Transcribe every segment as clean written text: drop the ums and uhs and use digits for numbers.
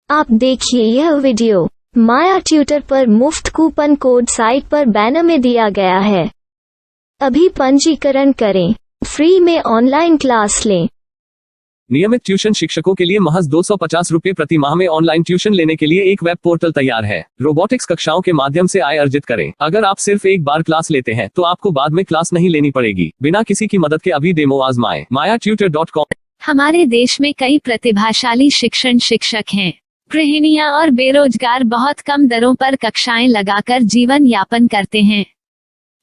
आप देखिए यह वीडियो माया ट्यूटर पर मुफ्त कूपन कोड साइट पर बैनर में दिया गया है। अभी पंजीकरण करें, फ्री में ऑनलाइन क्लास लें। नियमित ट्यूशन शिक्षकों के लिए महज 250 रुपये प्रति माह में ऑनलाइन ट्यूशन लेने के लिए एक वेब पोर्टल तैयार है। रोबोटिक्स कक्षाओं के माध्यम से आय अर्जित करें। अगर आप सिर्फ एक बार क्लास लेते हैं तो आपको बाद में क्लास नहीं लेनी पड़ेगी। बिना किसी की मदद के अभी डेमो आजमाएं। mayaTutor.com। हमारे देश में कई प्रतिभाशाली शिक्षक हैं। गृहिणियां और बेरोजगार बहुत कम दरों पर कक्षाएं लगाकर जीवन यापन करते हैं,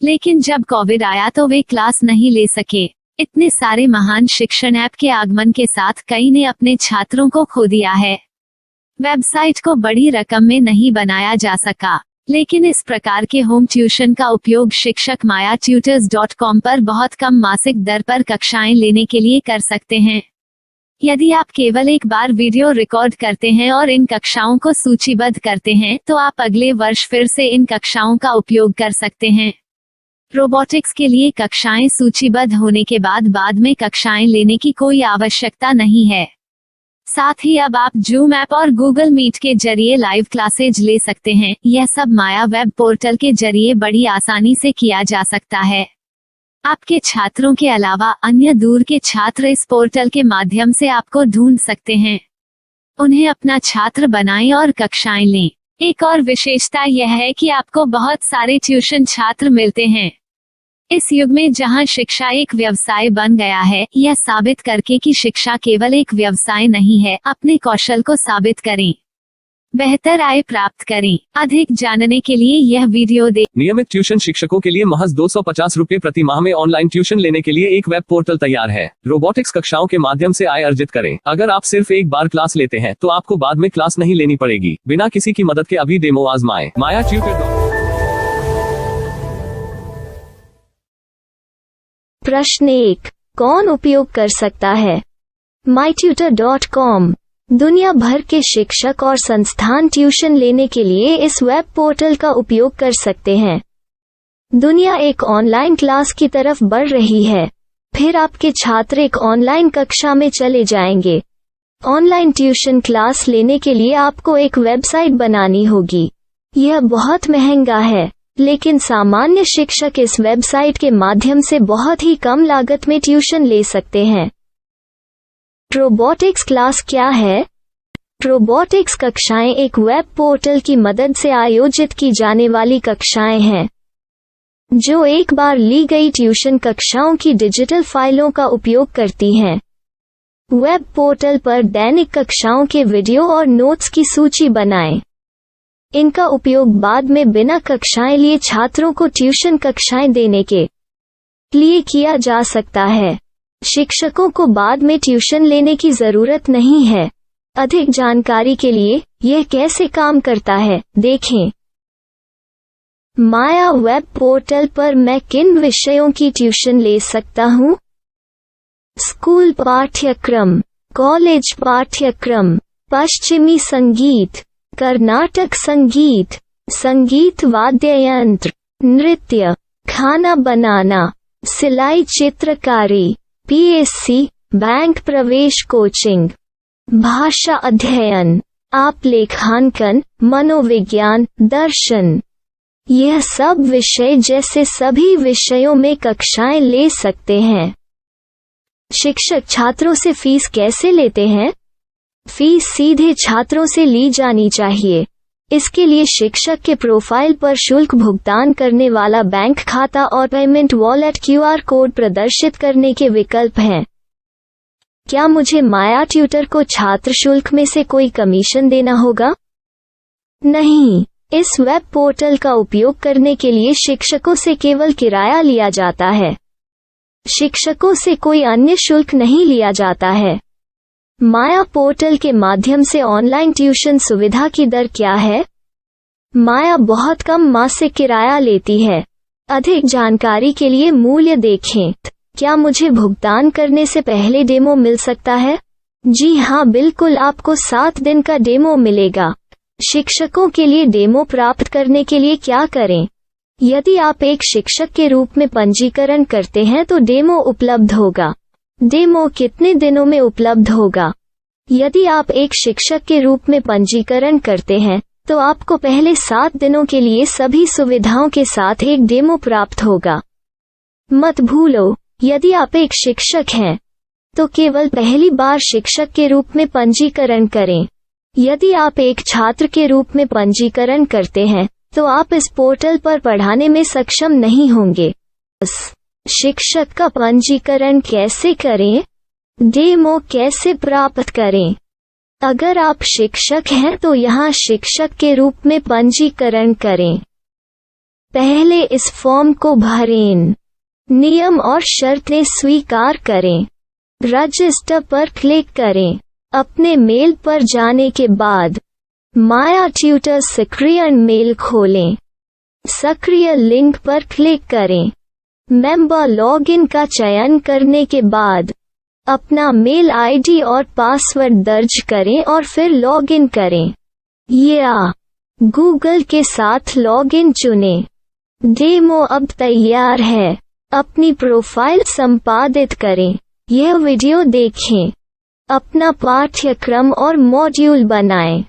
लेकिन जब कोविड आया तो वे क्लास नहीं ले सके। इतने सारे महान शिक्षण ऐप के आगमन के साथ कई ने अपने छात्रों को खो दिया है। वेबसाइट को बड़ी रकम में नहीं बनाया जा सका, लेकिन इस प्रकार के होम ट्यूशन का उपयोग शिक्षक mayaTutors.com पर बहुत कम मासिक दर पर कक्षाएं लेने के लिए कर सकते हैं। यदि आप केवल एक बार वीडियो रिकॉर्ड करते हैं और इन कक्षाओं को सूचीबद्ध करते हैं तो आप अगले वर्ष फिर से इन कक्षाओं का उपयोग कर सकते हैं। रोबोटिक्स के लिए कक्षाएं सूचीबद्ध होने के बाद में कक्षाएं लेने की कोई आवश्यकता नहीं है। साथ ही अब आप जूम ऐप और गूगल मीट के जरिए लाइव क्लासेज ले सकते हैं। यह सब माया वेब पोर्टल के जरिए बड़ी आसानी से किया जा सकता है। आपके छात्रों के अलावा अन्य दूर के छात्र इस पोर्टल के माध्यम से आपको ढूंढ सकते हैं। उन्हें अपना छात्र बनाएं और कक्षाएं लें। एक और विशेषता यह है कि आपको बहुत सारे ट्यूशन छात्र मिलते हैं। इस युग में जहां शिक्षा एक व्यवसाय बन गया है, यह साबित करके कि शिक्षा केवल एक व्यवसाय नहीं है, अपने कौशल को साबित करें, बेहतर आय प्राप्त करें। अधिक जानने के लिए यह वीडियो देखें। नियमित ट्यूशन शिक्षकों के लिए महज 250 रुपये प्रति माह में ऑनलाइन ट्यूशन लेने के लिए एक वेब पोर्टल तैयार है। रोबोटिक्स कक्षाओं के माध्यम से आय अर्जित करें। अगर आप सिर्फ एक बार क्लास लेते हैं तो आपको बाद में क्लास नहीं लेनी पड़ेगी। बिना किसी की मदद के अभी डेमो आजमाएं। mayaTutor। प्रश्न 1, कौन उपयोग कर सकता है? myTutor.com। दुनिया भर के शिक्षक और संस्थान ट्यूशन लेने के लिए इस वेब पोर्टल का उपयोग कर सकते हैं। दुनिया एक ऑनलाइन क्लास की तरफ बढ़ रही है। फिर आपके छात्र एक ऑनलाइन कक्षा में चले जाएंगे। ऑनलाइन ट्यूशन क्लास लेने के लिए आपको एक वेबसाइट बनानी होगी। यह बहुत महंगा है, लेकिन सामान्य शिक्षक इस वेबसाइट के माध्यम से बहुत ही कम लागत में ट्यूशन ले सकते हैं। रोबोटिक्स क्लास क्या है? रोबोटिक्स कक्षाएं एक वेब पोर्टल की मदद से आयोजित की जाने वाली कक्षाएं हैं, जो एक बार ली गई ट्यूशन कक्षाओं की डिजिटल फाइलों का उपयोग करती हैं। वेब पोर्टल पर दैनिक कक्षाओं के वीडियो और नोट्स की सूची बनाएं। इनका उपयोग बाद में बिना कक्षाएं लिए छात्रों को ट्यूशन कक्षाएं देने के लिए किया जा सकता है। शिक्षकों को बाद में ट्यूशन लेने की जरूरत नहीं है। अधिक जानकारी के लिए यह कैसे काम करता है, देखें। माया वेब पोर्टल पर मैं किन विषयों की ट्यूशन ले सकता हूँ? स्कूल पाठ्यक्रम, कॉलेज पाठ्यक्रम, पश्चिमी संगीत, कर्नाटक संगीत, संगीत वाद्य यंत्र, नृत्य, खाना बनाना, सिलाई चित्रकारी, PSC, बैंक प्रवेश कोचिंग, भाषा अध्ययन, आप लेखांकन, मनोविज्ञान, दर्शन। यह सब विषय जैसे सभी विषयों में कक्षाएं ले सकते हैं। शिक्षक छात्रों से फीस कैसे लेते हैं? फीस सीधे छात्रों से ली जानी चाहिए। इसके लिए शिक्षक के प्रोफाइल पर शुल्क भुगतान करने वाला बैंक खाता और पेमेंट वॉलेट QR कोड प्रदर्शित करने के विकल्प हैं। क्या मुझे माया ट्यूटर को छात्र शुल्क में से कोई कमीशन देना होगा? नहीं, इस वेब पोर्टल का उपयोग करने के लिए शिक्षकों से केवल किराया लिया जाता है। शिक्षकों से कोई अन्य शुल्क नहीं लिया जाता है। माया पोर्टल के माध्यम से ऑनलाइन ट्यूशन सुविधा की दर क्या है? माया बहुत कम मासिक किराया लेती है। अधिक जानकारी के लिए मूल्य देखें। क्या मुझे भुगतान करने से पहले डेमो मिल सकता है? जी हाँ, बिल्कुल, आपको 7 दिन का डेमो मिलेगा। शिक्षकों के लिए डेमो प्राप्त करने के लिए क्या करें? यदि आप एक शिक्षक के रूप में पंजीकरण करते हैं तो डेमो उपलब्ध होगा। डेमो कितने दिनों में उपलब्ध होगा? यदि आप एक शिक्षक के रूप में पंजीकरण करते हैं तो आपको पहले 7 दिनों के लिए सभी सुविधाओं के साथ एक डेमो प्राप्त होगा। मत भूलो, यदि आप एक शिक्षक हैं तो केवल पहली बार शिक्षक के रूप में पंजीकरण करें। यदि आप एक छात्र के रूप में पंजीकरण करते हैं तो आप इस पोर्टल पर पढ़ाने में सक्षम नहीं होंगे। शिक्षक का पंजीकरण कैसे करें? डेमो कैसे प्राप्त करें? अगर आप शिक्षक हैं तो यहाँ शिक्षक के रूप में पंजीकरण करें। पहले इस फॉर्म को भरें। नियम और शर्तें स्वीकार करें। रजिस्टर पर क्लिक करें। अपने मेल पर जाने के बाद माया ट्यूटर सक्रिय मेल खोलें। सक्रिय लिंक पर क्लिक करें। मेंबर लॉगिन का चयन करने के बाद अपना मेल आईडी और पासवर्ड दर्ज करें और फिर लॉगिन करें या गूगल के साथ लॉगिन चुनें। डेमो अब तैयार है। अपनी प्रोफाइल संपादित करें। यह वीडियो देखें। अपना पाठ्यक्रम और मॉड्यूल बनाएं।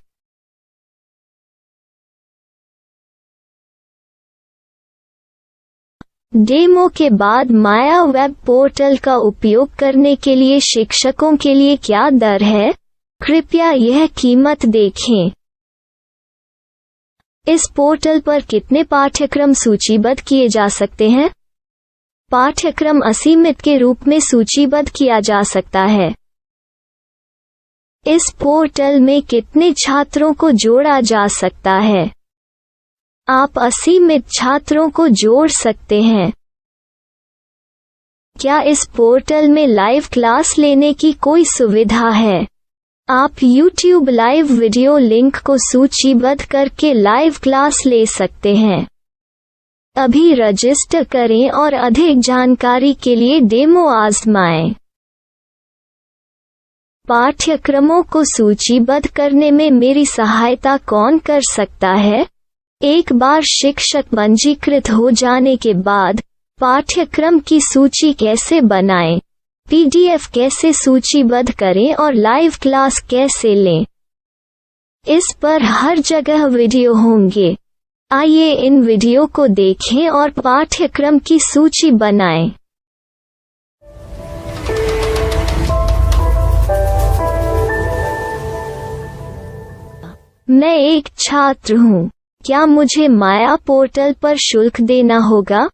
डेमो के बाद माया वेब पोर्टल का उपयोग करने के लिए शिक्षकों के लिए क्या दर है? कृपया यह कीमत देखें। इस पोर्टल पर कितने पाठ्यक्रम सूचीबद्ध किए जा सकते हैं? पाठ्यक्रम असीमित के रूप में सूचीबद्ध किया जा सकता है। इस पोर्टल में कितने छात्रों को जोड़ा जा सकता है? आप असीमित छात्रों को जोड़ सकते हैं। क्या इस पोर्टल में लाइव क्लास लेने की कोई सुविधा है? आप YouTube लाइव वीडियो लिंक को सूचीबद्ध करके लाइव क्लास ले सकते हैं। अभी रजिस्टर करें और अधिक जानकारी के लिए डेमो आजमाएं। पाठ्यक्रमों को सूचीबद्ध करने में मेरी सहायता कौन कर सकता है? एक बार शिक्षक पंजीकृत हो जाने के बाद पाठ्यक्रम की सूची कैसे बनाएं, PDF कैसे सूचीबद्ध करें और लाइव क्लास कैसे लें, इस पर हर जगह वीडियो होंगे। आइए इन वीडियो को देखें और पाठ्यक्रम की सूची बनाएं। मैं एक छात्र हूँ। क्या मुझे माया पोर्टल पर शुल्क देना होगा?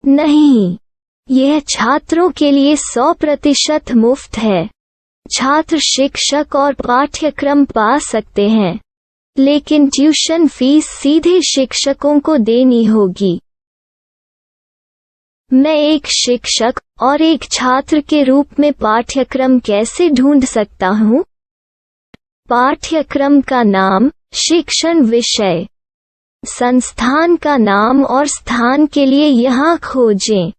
नहीं, यह छात्रों के लिए 100% मुफ्त है। छात्र शिक्षक और पाठ्यक्रम पा सकते हैं, लेकिन ट्यूशन फीस सीधे शिक्षकों को देनी होगी। मैं एक शिक्षक और एक छात्र के रूप में पाठ्यक्रम कैसे ढूंढ सकता हूँ? पाठ्यक्रम का नाम, शिक्षण विषय, संस्थान का नाम और स्थान के लिए यहाँ खोजें।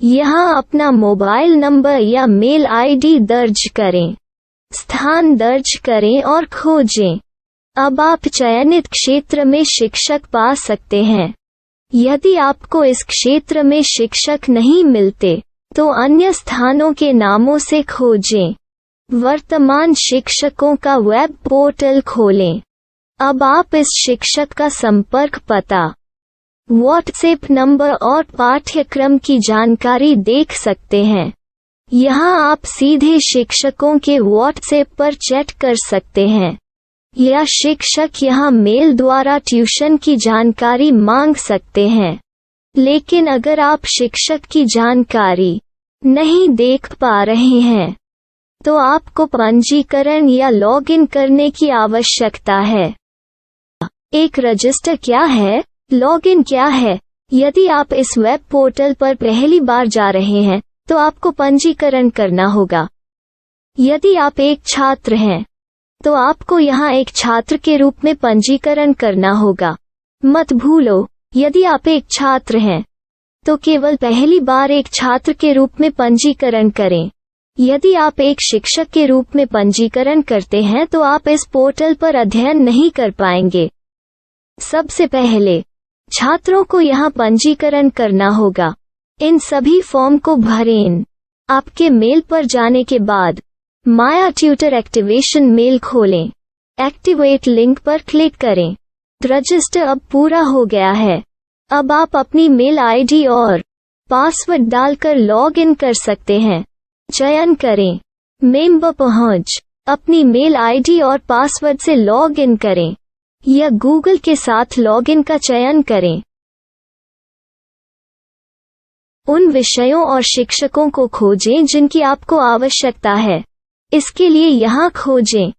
यहाँ अपना मोबाइल नंबर या मेल आईडी दर्ज करें। स्थान दर्ज करें और खोजें। अब आप चयनित क्षेत्र में शिक्षक पा सकते हैं। यदि आपको इस क्षेत्र में शिक्षक नहीं मिलते तो अन्य स्थानों के नामों से खोजें। वर्तमान शिक्षकों का वेब पोर्टल खोलें। अब आप इस शिक्षक का संपर्क पता, व्हाट्सएप नंबर और पाठ्यक्रम की जानकारी देख सकते हैं। यहाँ आप सीधे शिक्षकों के व्हाट्सएप पर चैट कर सकते हैं या शिक्षक यहाँ मेल द्वारा ट्यूशन की जानकारी मांग सकते हैं। लेकिन अगर आप शिक्षक की जानकारी नहीं देख पा रहे हैं तो आपको पंजीकरण या लॉगिन करने की आवश्यकता है। एक रजिस्टर क्या है? लॉगिन क्या है? यदि आप इस वेब पोर्टल पर पहली बार जा रहे हैं तो आपको पंजीकरण करना होगा। यदि आप एक छात्र हैं तो आपको यहाँ एक छात्र के रूप में पंजीकरण करना होगा। मत भूलो, यदि आप एक छात्र हैं तो केवल पहली बार एक छात्र के रूप में पंजीकरण करें। यदि आप एक शिक्षक के रूप में पंजीकरण करते हैं तो आप इस पोर्टल पर अध्ययन नहीं कर पाएंगे। सबसे पहले छात्रों को यहाँ पंजीकरण करना होगा। इन सभी फॉर्म को भरें। आपके मेल पर जाने के बाद माया ट्यूटर एक्टिवेशन मेल खोलें। एक्टिवेट लिंक पर क्लिक करें। रजिस्टर अब पूरा हो गया है। अब आप अपनी मेल आईडी और पासवर्ड डालकर लॉग इन कर सकते हैं। चयन करें मेंबर पहुंच। अपनी मेल आईडी और पासवर्ड से लॉग इन करें या गूगल के साथ लॉग इन का चयन करें। उन विषयों और शिक्षकों को खोजें जिनकी आपको आवश्यकता है। इसके लिए यहाँ खोजें।